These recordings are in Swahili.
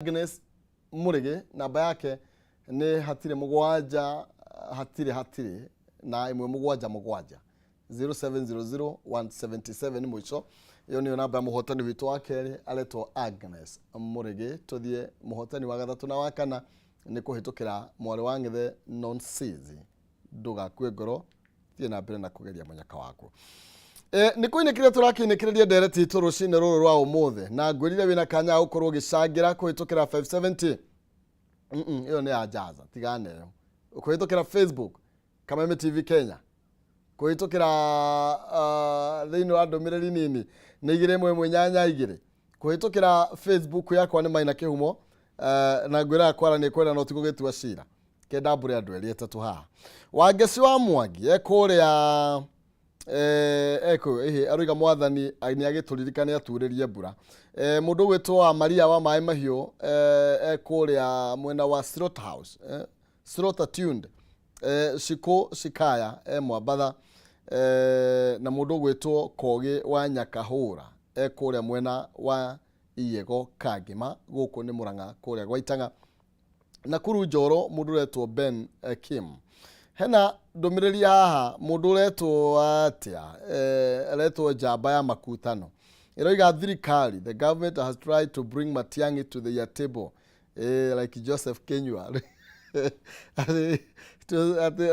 Agnes Murege namba yake ni hatire mugwanja hatire na imwe mugwanja 0700 mwicho iyo niyo namba muhotani witu wake aletwo Agnes Murege tuthie muhotani wa gathatu na wa kana ni kuhitukira mwari wa ngithe non-sizi ndugakue ngoro thie na mbere na kugeria munyaka waku. Ni kuinekire turakinekereria ndereti itu rucine ruru rwa umuthe na ngwirire wina kanya ukorwo gicangira kuhitukira 570 iyo ni ajaza tigane yo kuhitukira Facebook Kameme TV Kenya kuhitukira thini wa ndomireri nini ni 212 kuhitukira Facebook yakwa ni Maina Kihumo na ngwira kwara ni kwenda no tigugitua cira kenda mbure andu eri etatu ha wangeci wa Mwangi ekuria aruga mwathani ni agituririkane aturirie mbura mundu gwitwa Maria wa Mai Mahio ekuria mwena wa Slaughterhouse Slaughter Tuned Shiko Shikaya Mwambatha na mundu gwitwa Kogi wa Nyakahura ekuria mwena wa Iyego Kagima guku ni Muranga kuria gwaitanga na kuru Njoro mundu retwo Ben Kim. Hena ndomireri haha mundu retwo atia retwo Jamba ya Makutano iroiga thirikari the government has tried to bring Matiang'i to the table like Joseph Kenywa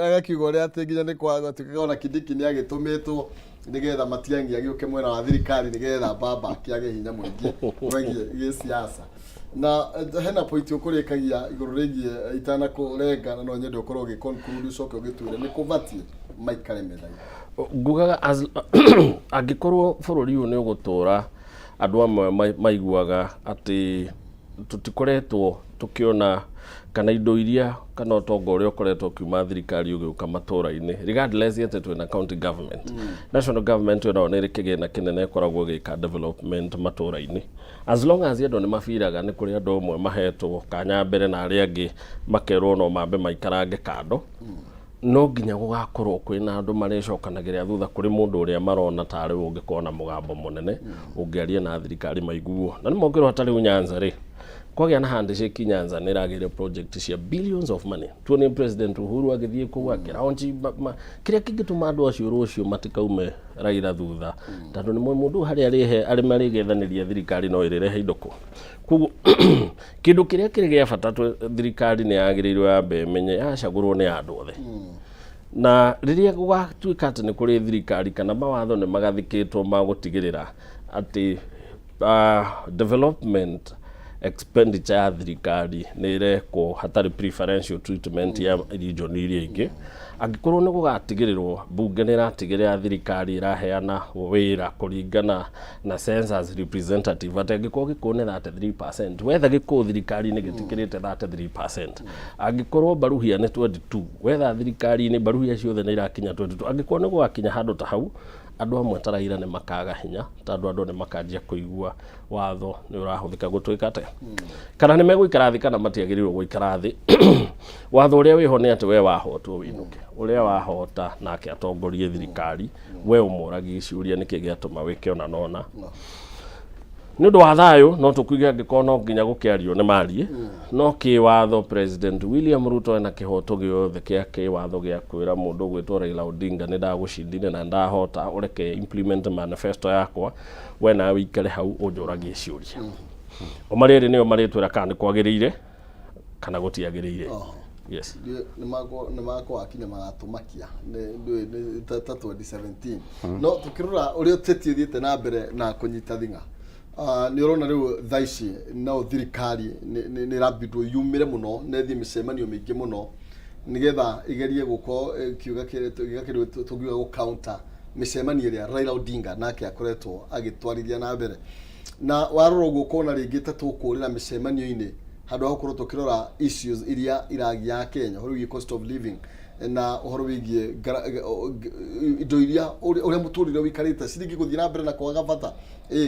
agakiuga uria ati nginya ni kwa tukigona Kindiki ni agitumitwo nigetha Matiang'i agiuke mwena wa thirikari nigetha baba kiage hinya mwingi wegie siasa na hena point ukurikagia iguru rigi itana kurenga no nyende ukorwo giconclude ucoke ugitwire ni kuvatie maikare methai ngugaga angikorwo bururi uyu ni ugutura andu amwe maiguaga ati tutikoretwo tukiona kana indo iria kana utongo uria ukoretwo kiuma thirikari ugiuka matura-ini regardless yete twina county government national government yo ni rikigena kinene ikoragwo gika development matura-ini as long as yendo ni mafiraga ni kuri andu amwe mahetwo kanya mbere na aria angi makerwo no mambe maikarange kando no nginya gugakorwo kwina andu marecokanagiria thutha kuri mundu uria marona tari ungikona mugambo munene ungiaria na thirikari maiguo na ni mongero hatari unyanza ri kwagia na handshake Nyanza niragire project cia billions of money tuone president Uhuru agithie ku akiraonji kiria kingituma andu acio rucio matikaume Raila thutha tondu ni mundu hari arihe ari marigethaniria thirikari no irirehe indoko kugu kindu kiria kirigia bata thirikari ni yagirirwo yambe menye yacagurwo ni andu othe na riria gugatuika ati ni kuri thirikari kana mawatho ni magathikitwo magutigirira ati development expenditure ya thirikari ni ireko hatari preferential treatment ya region iria ingi angikorwo ni gugatigirirwo bunge ni ratigirira thirikari iraheana wira kuringana na census representative atangikorwo gikone 33% wetha gikuo thirikari ni gitikirite 33% angikorwo baruhia ni 22 wetha thirikari ni baruhia ciothe ni irakinya 22 angikorwo ni gwakinya handu ta hau andu amwe taraira ni makaga hinya tondu andu ni makanjia kuigua watho ni urahuthika gutwika ate kana ni meguikara thi kana matiagirirwo guikara thi watho uria wiho ni ati we wahotwo winuke uria wahota nake atongorie thirikari we umuragi ciuria niki giatuma wike ona nona ni ndu wa thayu no tukuige ngikono nginya gukiario ni mari no ki watho president William Ruto na kihoto giothe kia watho gia kwira mundu gwitwo Raila Odinga ni ndagucindine na ndahota ureke implement manifesto yakwa we na wikare hau unjuragie ciuria omariri ni omaritwira kana ni kwagiriire kana gutiagiriire yes ni mako akinya magatumakia ni 2017 no tukirura uri Uteti thiete na mbere na kunyita thinga ni urona riu thaici no thirikari ni rabidwo yumire muno nethi micemanio mingi muno nigetha igerie guko kiuga kire tugiuga go counter micemanio ria Raila Odinga nake akoretwo agitwarithia na mbere na waroro guko na ringi tatukurira micemanio-ini handu hakorwo tukirora issues iria iragia Kenya horo cost of living na horo wigie indo iria uria muturire wikarite ciringi guthii na mbere na kwaga bata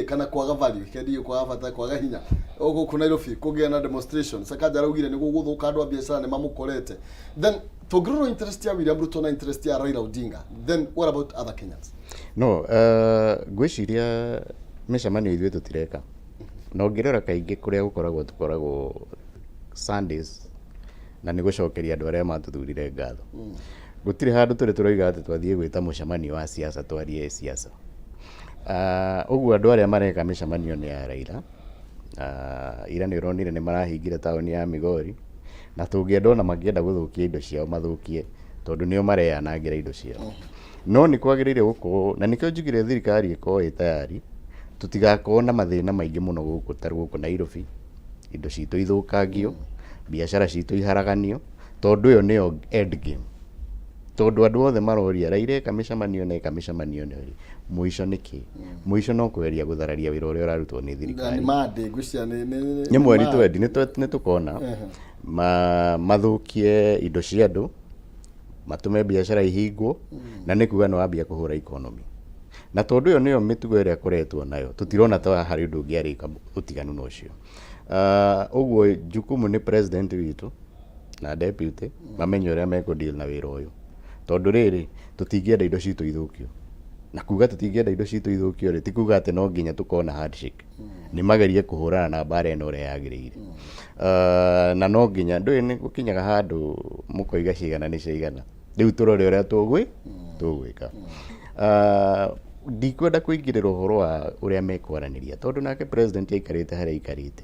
kana kwaga value kendi kwaga bata kwaga hinya ogo ku Nairobi kugia na demonstration Sakaja araugire ni guguthuka andu a biashara ni mamukorete then tugirwo interest ya William Ruto na interest ya Raila Odinga then what about other Kenyans no gwiciria micemanio ithuĩ tutireka na ũngĩrora kaingĩ kũrĩa tũkoragwo Sundays na nĩ gũcokeria andũ arĩa matũthurire ngatho. Gũtirĩ handũ tũroiga atĩ twathiĩ gwĩta mũcemanio wa siasa twarie siasa. Ũguo andũ arĩa mareka mĩcemanio nĩ ya Raila. Ira nĩ ũronire nĩ marahingire taũni ya Migori, na tũngĩenda ona mangĩenda gũthũkia indo ciao mathũkie, tondũ nĩo mareanangĩra indo ciao. No nĩ kwagĩrĩire gũkorwo, na nĩkĩo njugire thirikari ĩkorwo ĩ tayari, tũtigakorwo na mathĩna maingĩ mũno gũkũ ta gũkũ Nairobi, indo citũ ithũkangio, biacara citũ iharaganio, tondũ ĩyo nĩyo end game. Tondũ andũ othe maroria Raila eka mĩcemanio nĩ mũico nĩkĩ? Mũico no kweria gũthararia wĩra ũrĩa ũrarutwo nĩ thirikari. Nĩ mweri twendi nĩ tũkona mathũkie indo cia andũ, matume biacara ihingwo, na nĩ kuga nĩ wambia kũhũra economy. Na tondũ ĩyo nĩyo mĩtugo ĩrĩa koretwo nayo, tũtirona ta harĩ ũndũ ũngĩ arĩka ũtiganu na ũcio. Ũguo jukumu nĩ president witũ na deputy mamenye ũrĩa mekũdeal na wĩra ũyũ. Tondũ rĩrĩ tũtingĩenda indo citũ ithũkio. Na kuga tũtingĩenda indo citũ ithũkio rĩ, ti kuga atĩ no nginya tũkona handshake. Nĩ magerie kũhũrana na mbara ĩno ũrĩa yagĩrĩire. Na no nginya ndũĩ nĩ gũkinyaga handũ mũkoiga cigana nĩ cigana. Rĩu tũrore ũrĩa tũgwĩka. Ndikwenda kũingĩrĩra ũhoro wa ũrĩa mekwaranĩria, tondũ nake president aikarĩte harĩa aikarĩte.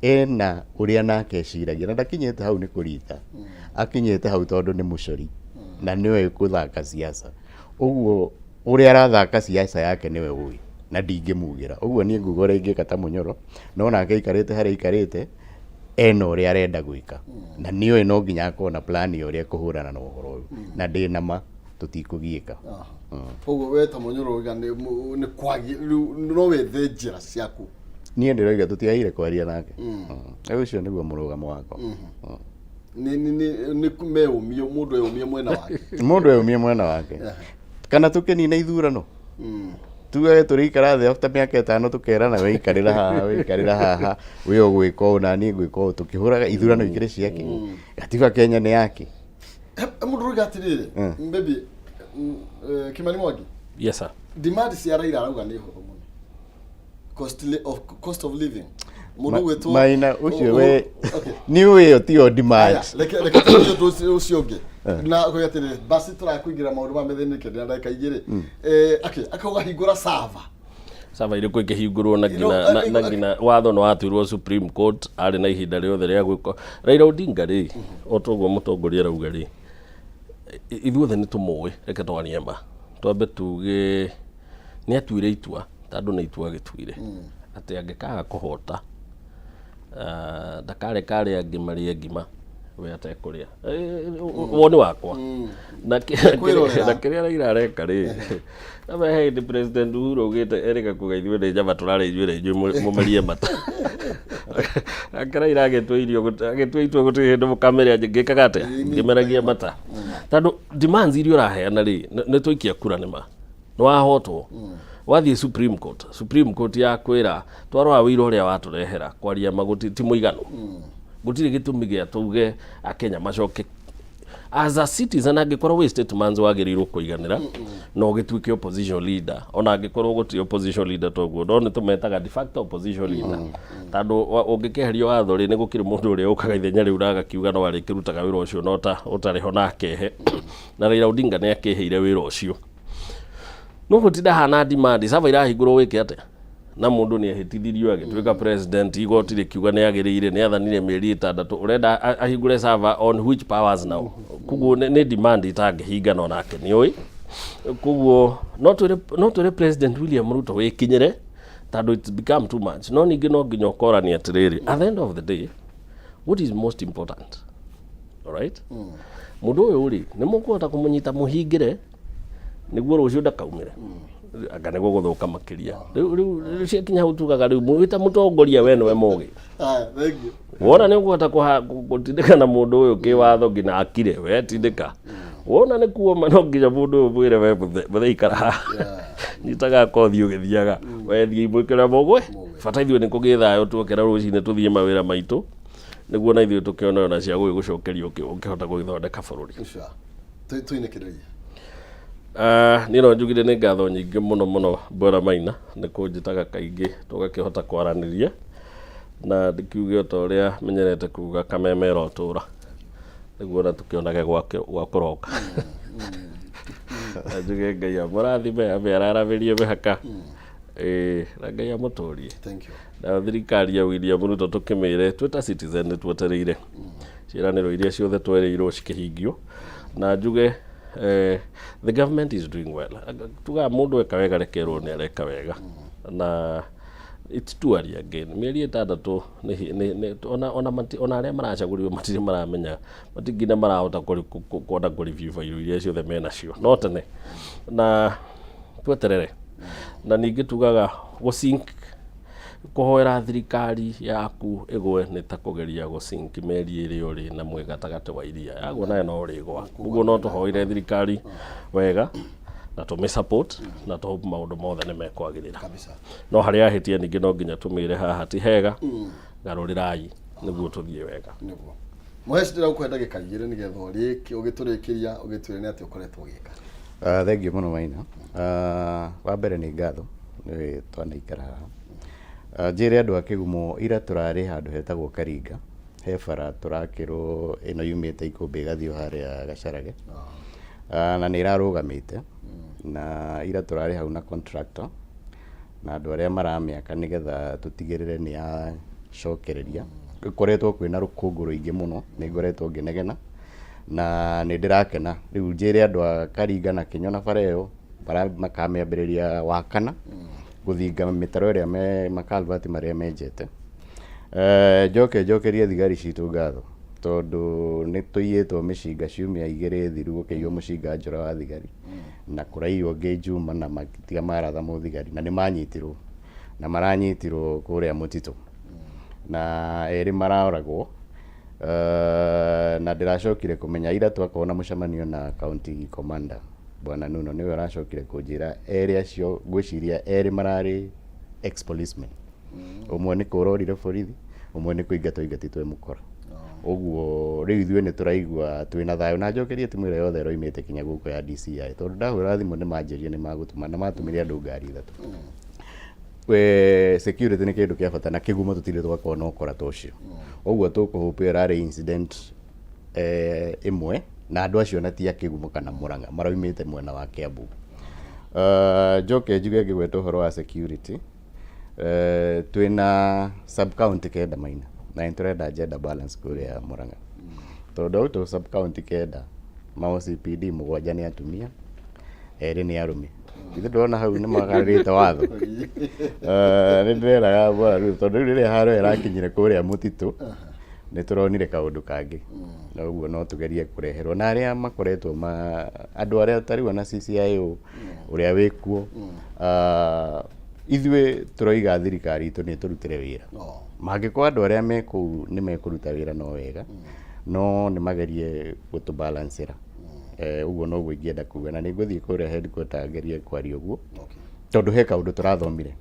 Ena ũrĩa nake eciragia, na ndakinyĩte hau nĩ kũrita. Akinyĩte hau tondũ nĩ mũcori na nĩwe gũthaka siasa. Ũguo ũrĩa arathaka siasa yake nĩwe ũĩ na ndingĩmugĩra. Ũguo niĩ nguga ũrĩa ingĩka ta Mũnyoro, no nake aikarĩte harĩa aikarĩte, ena ũrĩa arenda gwĩka. Na nĩoĩ no nginya akorwo na plan ya ũrĩa kũhũrana na ũhoro ũyũ. Na ndĩna ma tũtikũgiĩka. Ũguo we ta Mũnyoro ũiga nĩ kwagi no wethe njĩra ciaku. Niĩ ndĩroiga tũtigaire kwaria nake. Ũcio nĩguo mũrũgamo wakwa. Nĩ meumio mũndũ eumie mwena wake. Mũndũ eumie mwena wake. Kana tũkĩnina ithurano. Tuge tũrĩikara thĩ after mĩaka 5 tũkerana wĩikarĩra haha wĩ ũgwĩka ũũ na niĩ ngwĩka ũũ, tũkĩhũraga ithurano igĩrĩ ciake. Gatiba Kenya nĩ yake. Mũndũ ũiga atĩrĩrĩ, maybe Kimani Mwangi. Yes sir. Demand cia Raila arauga nĩ hũthũ mũno. Cost of living. Maina ũcio we nĩ ũyũ ti o demand. Reke tũthiĩ ũcio ũngĩ. Na kwa atĩrĩrĩ basi tũrakũingĩra maũndũ ma methĩnĩke na ndagĩka igĩrĩ. Akauga hingũra server. Server irĩkũ ingĩhingũrwo na ngina watho nĩ watuirwo Supreme Court arĩ na ihinda rĩothe rĩa gwĩka. Raila Odinga rĩ, o toguo mũtongoria arauga rĩ, ithuothe nĩ tũmũĩ, reke twarie ma. Twambe tuge nĩ atuire itua, tondũ nĩ itua agĩtuire. Atĩ angĩkaga kũhota ndakareka arĩa angĩ marĩe ngima we atekũrĩa. Woni wakwa. Na kĩrĩa Raila areka rĩ, he hĩndĩ president Uhuru augĩte erĩga kuga ithuĩ nĩ nyama tũrarĩa inyuĩ mũmerie mata. Nake Raila agĩtua itua gũtirĩ hĩndĩ mũkamĩrĩa ngĩkaga atĩa ngĩmeragia mata. Tondũ demands iria ũraheana rĩ, nĩ tũikia kura nĩma. Nĩ wahotwo. Wathiĩ Supreme Court ya kwĩra twarora wĩra ũrĩa watũrehera kwaria maguti ti mũiganu. Gũtirĩ gĩtũmi gĩa tuge Akenya macoke. As a citizen angĩkorwo wĩ statements wagĩrĩirwo kũiganĩra no gĩtuĩke opposition leader. Ona angĩkorwo gũtirĩ opposition leader toguo no nĩ tũmetaga de facto opposition leader. Tondũ ũngĩkeherio watho rĩ nĩ gũkĩrĩ mũndũ ũrĩa ũkaga ithenya rĩu agakiuga no arĩkĩrutaga wĩra ũcio no ũtarĩ ho na akehe. Na Raila Odinga nĩ akĩheire wĩra ũcio. No gũtinda hana demand server irahingũrwo wĩke atĩa. Na mũndũ nĩ ahĩtithirio agĩtuĩka president, igoti rĩkiuga nĩ agĩrĩire nĩ athanire mĩeri 6 ũrenda ahingũre server on which powers now. Kuguo nĩ demand itangĩhinga no nake nĩoĩ. Kuguo no twĩre president William Ruto wĩkinyĩre tondũ it's become too much. No ningĩ no nginya ũkorania atĩrĩrĩ, at the end of the day what is most important? All right? Mũndũ ũyũ rĩ nĩ mũkũhota kũmũnyita mũhingĩre nĩguo rũciũ ndakaumĩre. Anga nĩguo gũthũka makĩria. Rĩu ciakinya hau tugaga rĩu mwĩta mũtongoria we nĩwe mũũgĩ. Thank you. Wona nĩ ũkũhota gũtindĩka na mũndũ ũyũ kĩwatho nginya akire we tindĩka. Wona nĩ kuoma no nginya mũndũ ũyũ mwĩre we mũtheikara haha. Nyitaga kothi ũgĩthiaga. We thiĩ ibũkĩra mũgwe. Bata ithuĩ nĩ kũgĩa thayũ tuokera rũcinĩ tũthiĩ mawĩra maitũ. Nĩguo na ithuĩ tũkĩona ona cia gũgũcokeria ũkĩhota gũgĩthondeka bũrũri. Twĩnĩkĩrĩria. Nino njugire nĩ ngatho nyingĩ mũno Bwana Maina nĩ kũnjĩtaga kaingĩ tũgakĩhota kwaranĩria na ndikiuge o ta ũrĩa menyerete kuga kamemera ũtũra nĩguo na tũkĩonage gwa kũroka njuge Ngai amũrathime amĩararamĩrie mĩhaka na Ngai amũtũrie. Na thirikari ya William Ruto tũkĩmĩre twĩ ta citizen nĩ twetereire ciĩranĩro iria ciothe twerĩirwo cikĩhingio na njuge the government is doing well. Tuga mũndũ eka wega rekerwo nĩ areka wega na it's too early again. Mĩeri ĩtandatũ ona arĩa maracagũrirwo matirĩ maramenya matingĩ marahota kwenda kũreview failo iria ciothe menacio no tene na tweterere na ningĩ tugaga gũsync kũhoera thirikari yaku ĩgwe nĩ ta kũgeria gũsync meri ĩrĩa ũrĩ na mwĩ gatagatĩ wa iria yagwo nayo no ũrĩgwa ũguo no tũhoire thirikari wega na tũmĩ support na tũhope maũndũ mothe nĩ mekwagĩrĩra no harĩa ahĩtia ningĩ no nginya tũmĩre haha ti hega garũrĩrai nĩguo tũthiĩ wega. Mũheci ndĩrakũhe ndagĩka igĩrĩ nĩgetha ũrĩkie ũgĩtũrĩkĩria ũgĩtwĩre nĩ atĩ ũkoretwo ũgĩka. Thengiũ mũno Maina. Wa mbere nĩ ngatho nĩ twanaikara haha njĩre andũ a Kĩgumo ira tũrarĩ handũ hetagwo Karinga he bara tũrakĩrwo ĩno yumĩte Ikũmbĩ ĩgathiĩ harĩa Gacarage na nĩ ĩrarũgamĩte na ira tũrarĩ hau na contractor na andũ arĩa maramĩaka nĩgetha tũtigĩrĩre nĩ yacokereria gũkoretwo kwĩna rũkũngũ rũingĩ mũno nĩ ngoretwo ngĩnegena na nĩ ndĩrakena rĩu njĩre andũ a Karinga na Kĩnyona bara ĩyo makamĩambĩrĩria wakana gũthinga mĩtaro ĩrĩa makalvati marĩa menjete njokerie thigari citũ ngatho tondũ nĩ tũiyĩtwo mĩcinga ciumia igĩrĩ thiru gũkĩiywo mũcinga njora wa thigari na kũraiywo ũngĩ Juma na matiga maratha mũthigari na nĩ manyitirwo na maranyitirwo kũrĩa mũtitũ na erĩ maroragwo na ndĩracokire kũmenya ira twakorwo na mũcemanio na county commander Bwana Nuno niwe aracokire kũnjĩra erĩ acio ngwĩciria erĩ mararĩ ex policemen ũmwe nĩ kũrorire borithi ũmwe nĩ kũingatwo ingatĩtwo mũkora ũguo rĩu ithuĩ nĩ tũraigua twĩna thayũ na njokerie timu ĩrĩa yothe ĩroimĩte kinya gũkũ ya DCI tondũ ndahũra thimũ nĩ manjĩrire nĩ magũtũma na matũmire andũ ngari ithatũ security nĩ kĩndũ kĩa bata na Kĩgumo tũtirĩ twakorwo na ũkora ta ũcio ũguo tũkũhope ĩrarĩ incident ĩmwe na andũ acio na ti a Kĩgumo kana Mũrang'a maroimĩte mwena wa Kiambu. Njoke njuge ngĩgweta ũhoro wa security twĩna sub county kenda Maina na nĩ tũrenda gender balance kũrĩa Mũrang'a tondũ auto sub county kenda ma OCPD mũgwanja nĩ atumia erĩ nĩ arũme ithe ndona hau nĩ magarĩte watho nĩ ndĩreraga bora rĩu tondũ rĩrĩa haro ĩrakinyire kũrĩa mũtitũ nĩ tũronire kaũndũ kangĩ na ũguo no tũgerie kũreherwo na arĩa makoretwo andũ arĩa tarĩu na CCIO ũrĩa wĩkuo ithuĩ tũroiga thirikari itũ nĩ tũrutĩre wĩra mangĩkorwo andũ arĩa me kũu nĩ mekũruta wĩra no wega no nĩ magerie gũtũbalancĩra ũguo noguo ingĩenda kuga na nĩ ngũthiĩ kũrĩa headquarter ngerie kwaria ũguo tondũ he kaũndũ tũrathomire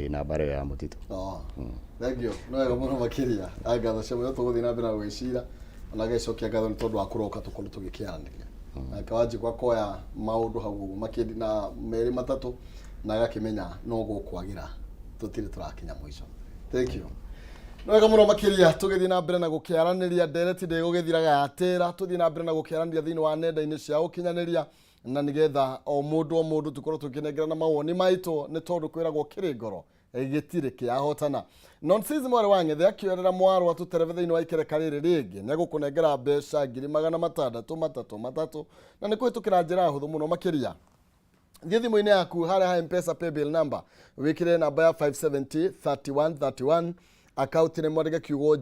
na mbara ya mũtitũ. Thengio no wega mũno makĩria ngatho cia mũno tũgũthiĩ na mbere na gwĩcira ona gĩcokia ngatho nĩ tondũ wa kũroka tũkorwo tũgĩkĩaranĩria na kawanji kwa koya maũndũ hau makĩndi na merĩ matatũ na agakĩmenya no gũkwagĩra tũtirĩ tũrakinya mũico. Thank you. No wega mũno makĩria tũgĩthiĩ na mbere na gũkĩaranĩria ndereti ndĩgũgĩthiraga yatĩra tũthiĩ na mbere na gũkĩaranĩria thĩinĩ wa nenda-inĩ cia ũkinyanĩria na nĩgetha o mũndũ tũkorwo tũkĩnengerana mawoni maitũ nĩ tondũ kwĩragwo kĩrĩ ngoro gĩtirĩ kĩahotana. Nonsizi mwari wa Ng'ethe akĩoerera mwarwa tũtereve thĩinĩ wa ikereka rĩrĩ rĩngĩ nĩ gũkũnengera mbeca 600,333 na nĩ kũhĩtũkĩra njĩra hũthũ mũno makĩria. Thiĩ thimũ-inĩ yaku harĩa ha M-Pesa paybill number wĩkĩre namba ya 570 3131 akaunti nĩ mwandĩke kiugo